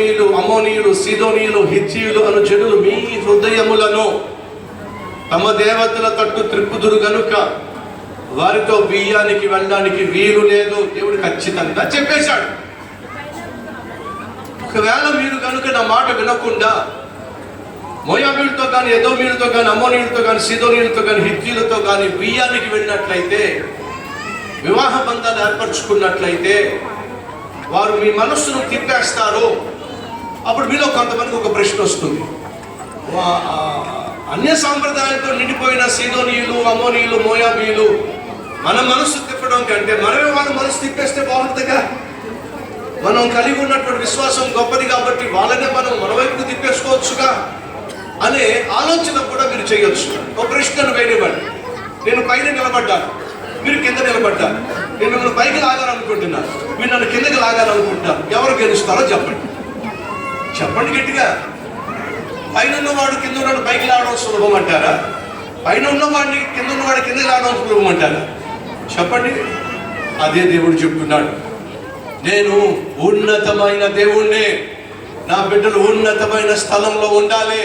ఎదోమీయులు, అమ్మోనీయులు, సీదోనీయులు, హిత్తీయులు అను జనులు మీ హృదయములను తమ దేవతల తట్టు త్రిప్పుదురు గనుక వారితో బియ్యానికి వెళ్ళడానికి వీలు లేదు. దేవుడు ఖచ్చితంగా చెప్పేశాడు. ఒకవేళ మీరు కనుక నా మాట వినకుండా మోయాబీయులతో కానీ, ఎదోమీయులతో కానీ, అమ్మోనీయులతో కానీ, సీదోనీయులతో కానీ, హిత్తీయులతో కానీ బియ్యానికి వెళ్ళినట్లయితే, వివాహ బంధాలు ఏర్పరచుకున్నట్లయితే వారు మీ మనస్సును తిప్పేస్తారు. అప్పుడు మీలో కొంతమందికి ఒక ప్రశ్న వస్తుంది, అన్య సాంప్రదాయాలతో నిండిపోయిన సీదోనీయులు, అమ్మోనీయులు, మోయాబీయులు మన మనస్సు తిప్పడం కంటే మనమే వాళ్ళ మనసు తిప్పేస్తే బాగుంటుందిగా. మనం కలిగి ఉన్నటువంటి విశ్వాసం గొప్పది కాబట్టి వాళ్ళనే మనం మన వైపుకు తిప్పేసుకోవచ్చుగా అనే ఆలోచన కూడా మీరు చేయొచ్చు. ఒక ప్రశ్నను వేయనివ్వండి. నేను పైన నిలబడ్డాను, మీరు కింద నిలబడ్డారు. నేను మిమ్మల్ని పైకి లాగాలనుకుంటున్నాను, మీరు నన్ను కిందకి లాగాలనుకుంటున్నారు. ఎవరు గెలుస్తారో చెప్పండి. చెప్పండి గట్టిగా. పైన ఉన్నవాడు కింద ఉన్నవాడు పైకి లాగడం సులభం అంటారా? పైన ఉన్నవాడిని కింద ఉన్నవాడు కిందకి లాగడం సులభం అంటారా? చెప్పండి. అదే దేవుడు చెప్తున్నాడు, నేను ఉన్నతమైన దేవుణ్ణి, నా బిడ్డలు ఉన్నతమైన స్థలంలో ఉండాలి.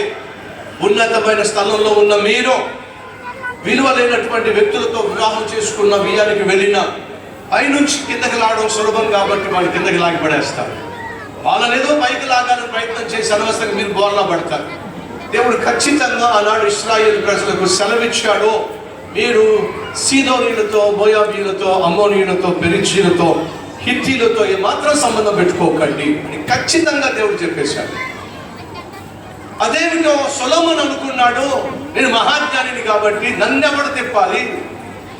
ఉన్నతమైన స్థలంలో ఉన్న మీరు విలువ లేనటువంటి వ్యక్తులతో వివాహం చేసుకున్న బియ్యానికి వెళ్ళిన పైనుంచి కిందకి లాగడం సులభం కాబట్టి వాళ్ళు కిందకి లాగి పడేస్తారు. వాళ్ళని ఏదో పైకి లాగాలని ప్రయత్నం చేసి అనవసరంగా మీరు బోర్లా పడతారు. దేవుడు ఖచ్చితంగా ఆనాడు ఇశ్రాయేలు ప్రజలకు సెలవిచ్చాడు, మీరు సీదోనీయులతో, మోయాబీయులతో, అమ్మోనీయులతో, పెరిజీలతో, హిత్తీలతో ఏమాత్రం సంబంధం పెట్టుకోకండి అని ఖచ్చితంగా దేవుడు చెప్పేశాడు. అదేమిటో సొలొమోను అనుకున్నాడు, నేను మహాజ్ఞానిని కాబట్టి నన్నెవడు తిప్పాలి,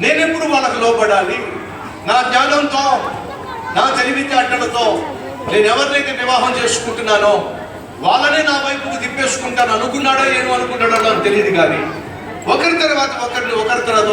నేనెప్పుడు వాళ్ళకు లోబడాలి, నా జ్ఞానంతో, నా తెలివితేటలతో నేను ఎవరినైతే వివాహం చేసుకుంటున్నానో వాళ్ళనే నా వైపుకు తిప్పేసుకుంటాను అనుకున్నాడో ఏమో అనుకుంటాడో నాకు తెలియదు. కానీ ఒకరి తర్వాత ఒకరి తర్వాత